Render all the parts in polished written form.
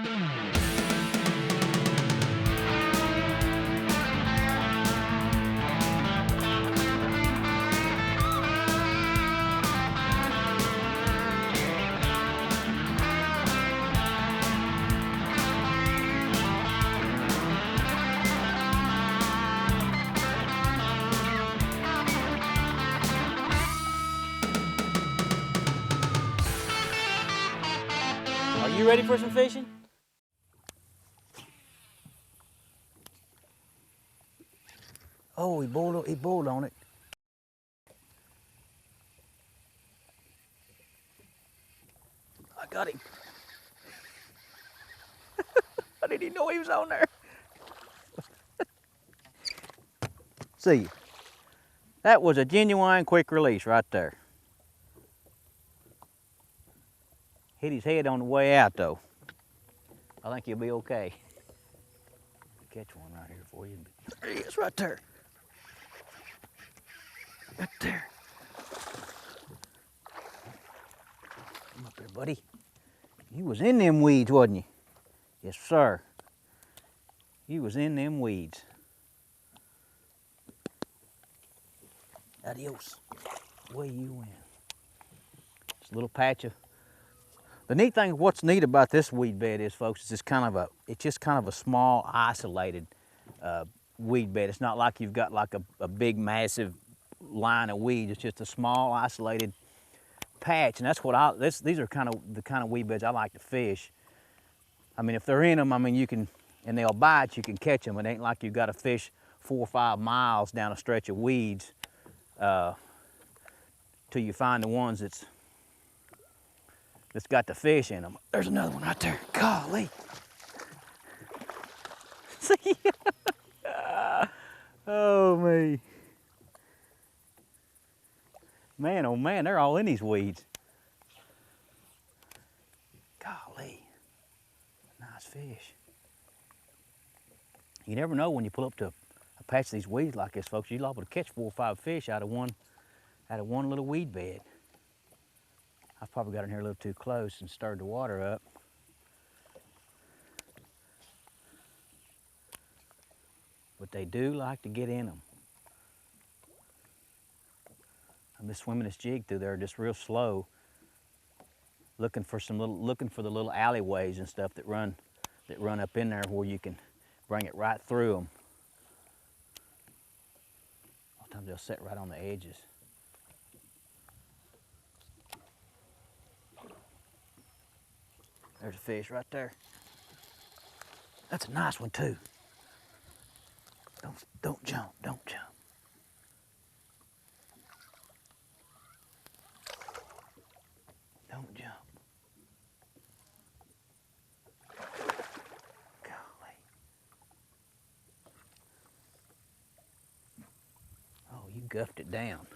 Are you ready for some fishing? Oh, he boiled on it. I got him. I didn't even know he was on there. See, that was a genuine quick release right there. Hit his head on the way out though. I think he'll be okay. Catch one right here for you. There he is, right there. Right there. Come up here, buddy. You was in them weeds, wasn't you? Yes, sir. You was in them weeds. Adios. Away you went. It's a little patch of. The neat thing, what's neat about this weed bed is, folks, is it's just kind of a small, isolated weed bed. It's not like you've got like a big, massive line of weeds. It's just a small, isolated patch, and that's what these are kind of the kind of weed beds I like to fish. I mean, if they're in them, I mean, you can, and they'll bite, you can catch them. It ain't like you've got to fish 4 or 5 miles down a stretch of weeds till you find the ones that's got the fish in them. There's another one right there. Golly. See? Oh, me. Man, oh man, they're all in these weeds. Golly. Nice fish. You never know when you pull up to a patch of these weeds like this, folks. You're liable to catch 4 or 5 fish out of one little weed bed. I've probably got in here a little too close and stirred the water up. But they do like to get in them. I'm just swimming this jig through there just real slow, looking for the little alleyways and stuff that run up in there where you can bring it right through them. Sometimes they'll sit right on the edges. There's a fish right there. That's a nice one too. Don't jump, don't jump. Don't jump. Golly. Oh, you guffed it down.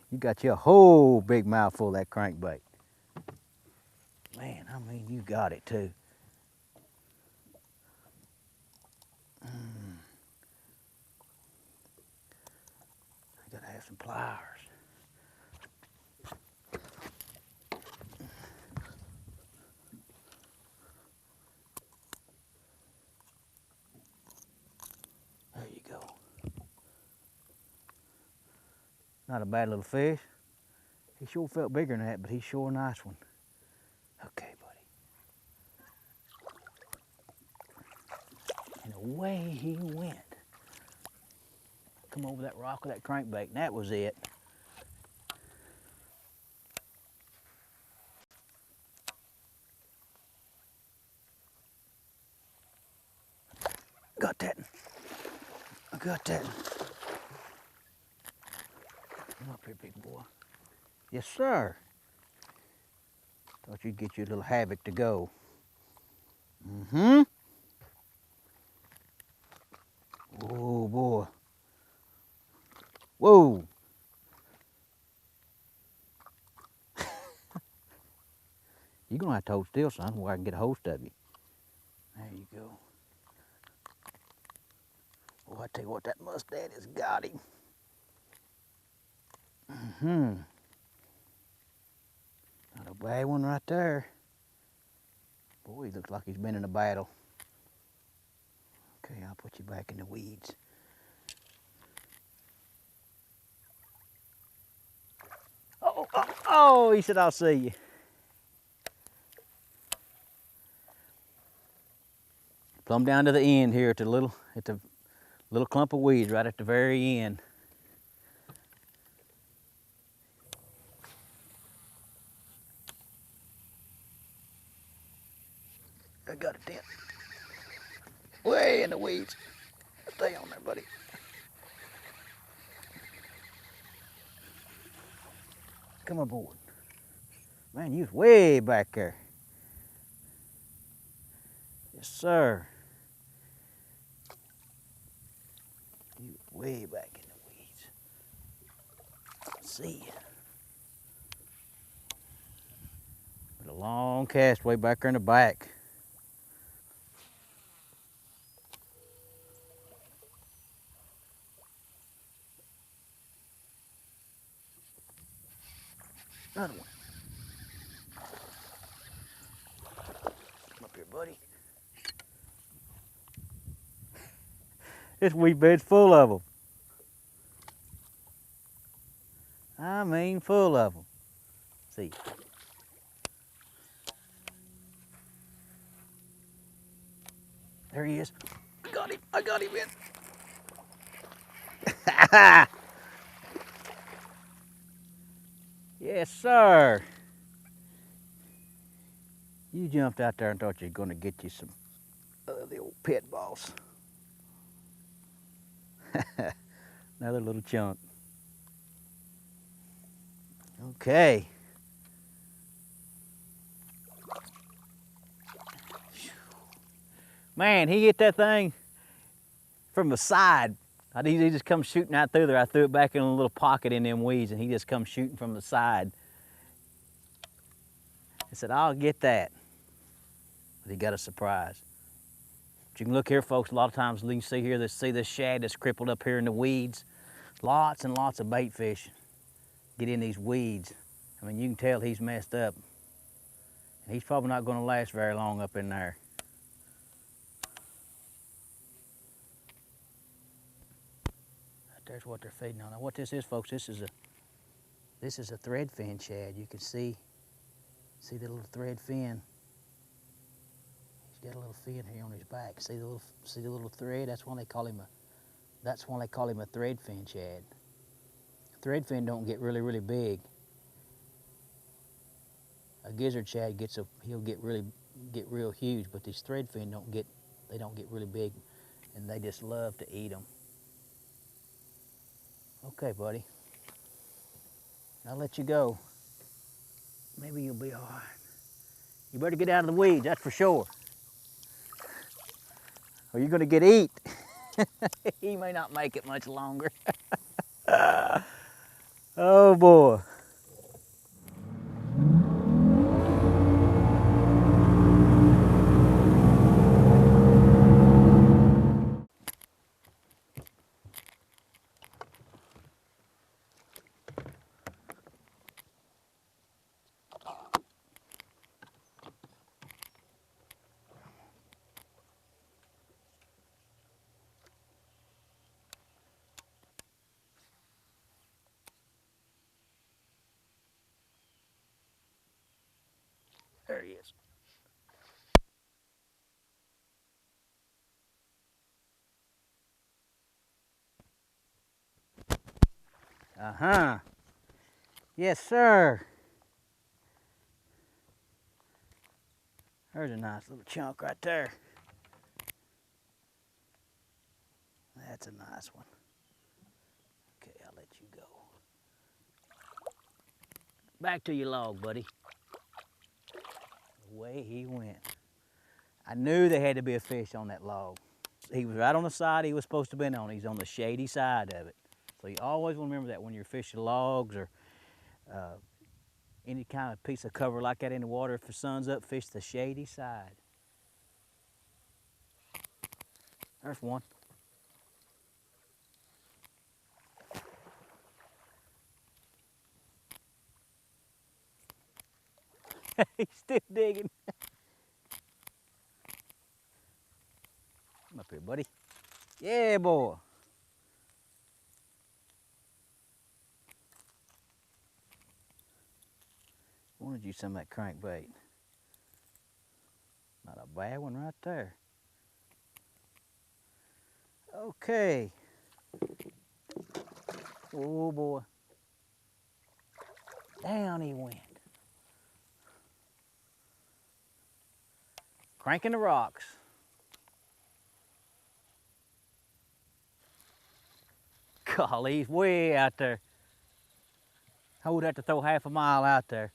You got your whole big mouthful of that crankbait. Man, I mean, you got it too. I gotta have some pliers. There you go. Not a bad little fish. He sure felt bigger than that, but he's sure a nice one. Okay, buddy. And away he went. Come over that rock with that crankbait, and that was it. Got that. I got that. Come up here, big boy. Yes, sir. Thought you'd get your little havoc to go. Mm-hmm. Oh, boy. Whoa. You're going to have to hold still, son, where I can get a host of you. There you go. Oh, I tell you what, that mustad has got him. Mm-hmm. Not a bad one right there. Boy, he looks like he's been in a battle. Okay, I'll put you back in the weeds. Oh, oh, oh, he said, I'll see you. Plumb down to the end here at the little clump of weeds right at the very end. I got it down. Way in the weeds. Stay on there, buddy. Come aboard. Man, you was way back there. Yes, sir. You was way back in the weeds. See ya. With a long cast way back there in the back. Another one. Come up here, buddy. This weed bed's full of them. I mean, full of them. See. There he is. I got him. I got him in. Yes, sir. You jumped out there and thought you were going to get you some the old pit boss. Another little chunk. Okay. Man, he hit that thing from the side. He just come shooting out through there. I threw it back in a little pocket in them weeds, and he just come shooting from the side. I said, I'll get that. But he got a surprise. But you can look here, folks. A lot of times you can see here, see this shad that's crippled up here in the weeds. Lots and lots of bait fish get in these weeds. I mean, you can tell he's messed up. And he's probably not going to last very long up in there. There's what they're feeding on. Now what this is, folks, this is a thread fin shad. You can see the little thread fin. He's got a little fin here on his back. See the little thread? That's why they call him a thread fin shad. Thread fin don't get really big. A gizzard shad he'll get real huge, but these thread fin don't get really big, and they just love to eat them. Okay, buddy. I'll let you go. Maybe you'll be all right. You better get out of the weeds, that's for sure. Or you're gonna get eat. He may not make it much longer. Oh boy. There he is. Uh-huh. Yes, sir. There's a nice little chunk right there. That's a nice one. Okay, I'll let you go. Back to your log, buddy. Away he went. I knew there had to be a fish on that log. He was right on the side he was supposed to have been on. He's on the shady side of it. So you always want to remember that when you're fishing logs or any kind of piece of cover like that in the water. If the sun's up, fish the shady side. There's one. He's still digging. Come up here, buddy. Yeah, boy. Wanted you some of that crankbait. Not a bad one right there. Okay. Oh boy. Down he went. Cranking the rocks. Golly, he's way out there. I would have to throw half a mile out there.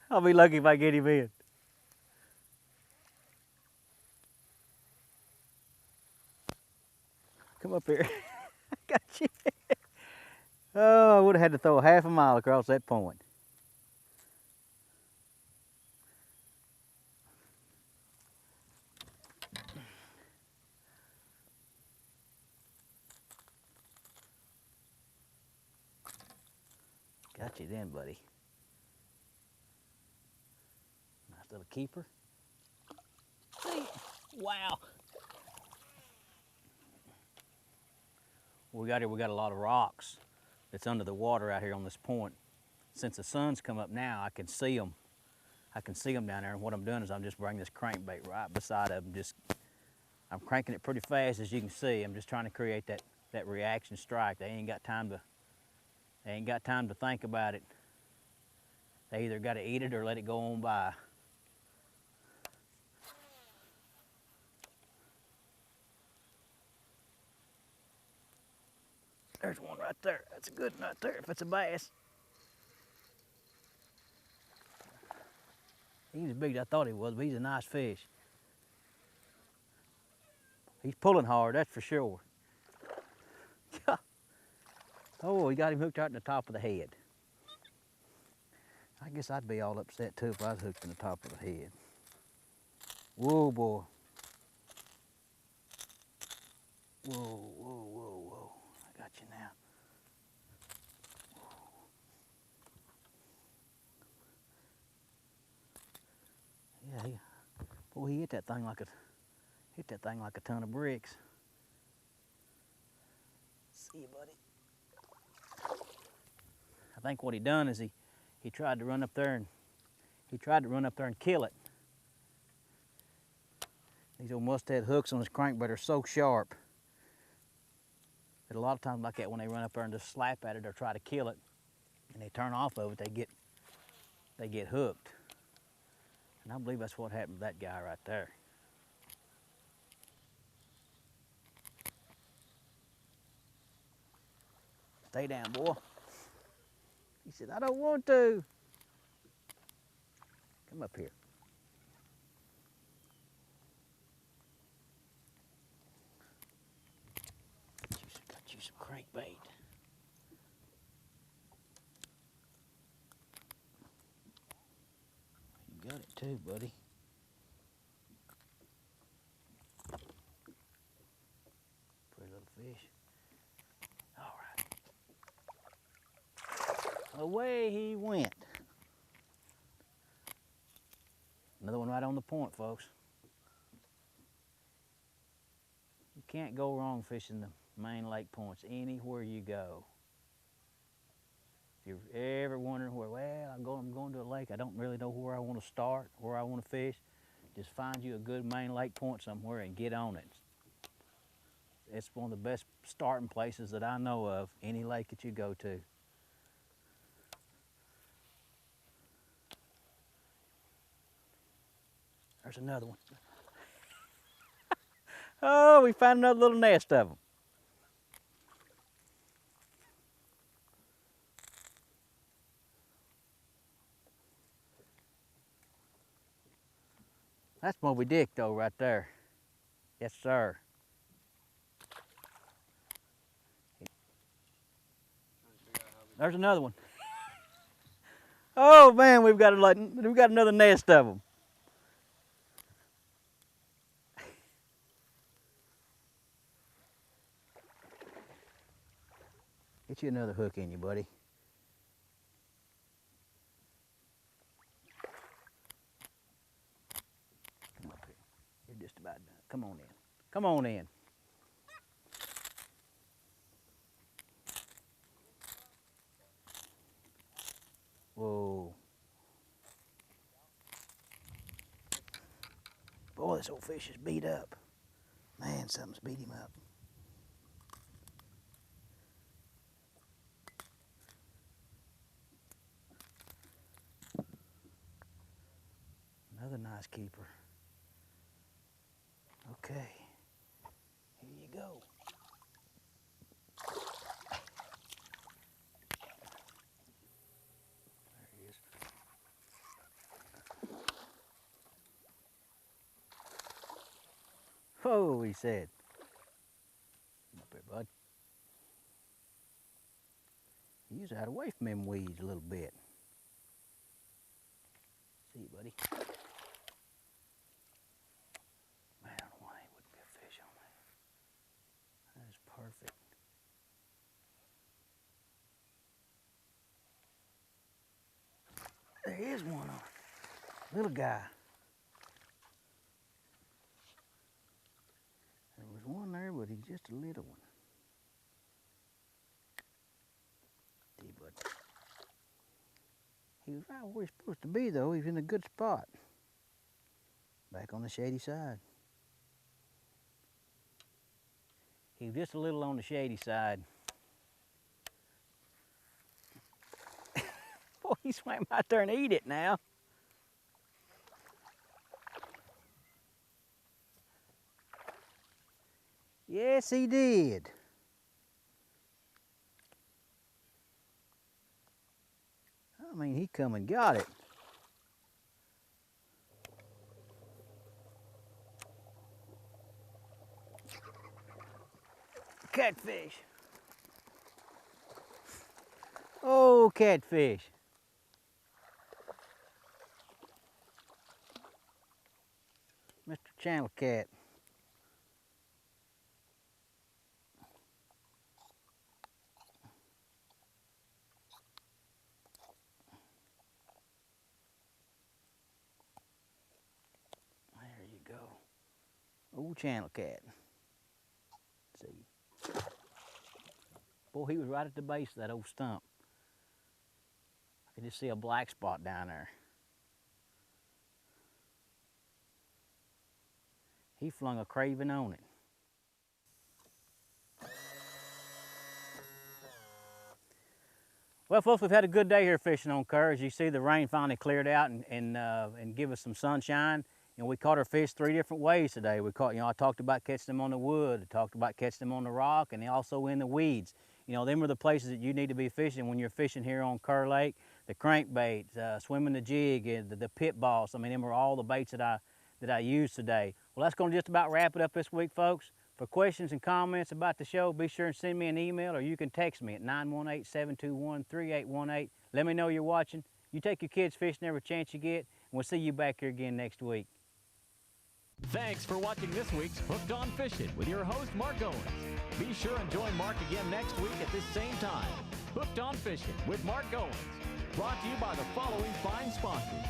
I'll be lucky if I get him in. Come up here. Got you. Oh, I would have had to throw half a mile across that point. Got you then, buddy. Nice little keeper. Wow. We got a lot of rocks that's under the water out here on this point. Since the sun's come up now, I can see them. I can see them down there, and what I'm doing is I'm just bringing this crankbait right beside them. I'm cranking it pretty fast, as you can see. I'm just trying to create that reaction strike. They ain't got time to think about it. They either got to eat it or let it go on by. There's one right there. That's a good one right there if it's a bass. He's as big as I thought he was, but he's a nice fish. He's pulling hard, that's for sure. Oh, he got him hooked right in the top of the head. I guess I'd be all upset too if I was hooked in the top of the head. Whoa, boy. Whoa, whoa, whoa, whoa. I got you now. Yeah, boy, he hit that thing like a ton of bricks. See you, buddy. I think what he done is he tried to run up there and kill it. These old mustad hooks on his crankbait are so sharp that a lot of times like that, when they run up there and just slap at it or try to kill it and they turn off of it, they get hooked. And I believe that's what happened to that guy right there. Stay down, boy. He said, I don't want to. Come up here. Got you some crankbait. You got it too, buddy. Pretty little fish. All right. Away he went. Another one right on the point, folks. You can't go wrong fishing the main lake points anywhere you go. If you're ever wondering where, well, I'm going to a lake, I don't really know where I want to start, where I want to fish, just find you a good main lake point somewhere and get on it. It's one of the best starting places that I know of, any lake that you go to. There's another one. Oh, we found another little nest of them. That's Moby Dick though, right there. Yes, sir. There's another one. Oh man, we've got another nest of them. Get you another hook in you, buddy. just about done. Come on in. Come on in. Whoa. Boy, this old fish is beat up. Man, something's beat him up. Another nice keeper. Okay, here you go. There he is. Oh, he said. Come up here, bud. He's out away from them weeds a little bit. See you, buddy. Man, I don't know why there wouldn't be a fish on there. That is perfect. There is one on. Little guy. There was one there, but he's just a little one. See you, bud. He was right where he's supposed to be, though. He's in a good spot. Back on the shady side. He was just a little on the shady side. Boy, he swam out there and eat it now. Yes, he did. I mean, he come and got it. Catfish. Oh, catfish. Mr. Channel Cat. There you go. Old Channel Cat. Let's see. Boy, he was right at the base of that old stump. I could just see a black spot down there. He flung a craving on it. Well, folks, we've had a good day here fishing on Kerr. As you see, the rain finally cleared out and give us some sunshine. And we caught our fish 3 different ways today. We caught, I talked about catching them on the wood, I talked about catching them on the rock, and also in the weeds. Them are the places that you need to be fishing when you're fishing here on Kerr Lake. The crankbait, swimming the jig, the pit boss. I mean, them are all the baits that I used today. Well, that's going to just about wrap it up this week, folks. For questions and comments about the show, be sure and send me an email, or you can text me at 918-721-3818. Let me know you're watching. You take your kids fishing every chance you get, and we'll see you back here again next week. Thanks for watching this week's Hooked on Fishing with your host, Mark Goines. Be sure and join Mark again next week at this same time. Hooked on Fishing with Mark Goines. Brought to you by the following fine sponsors: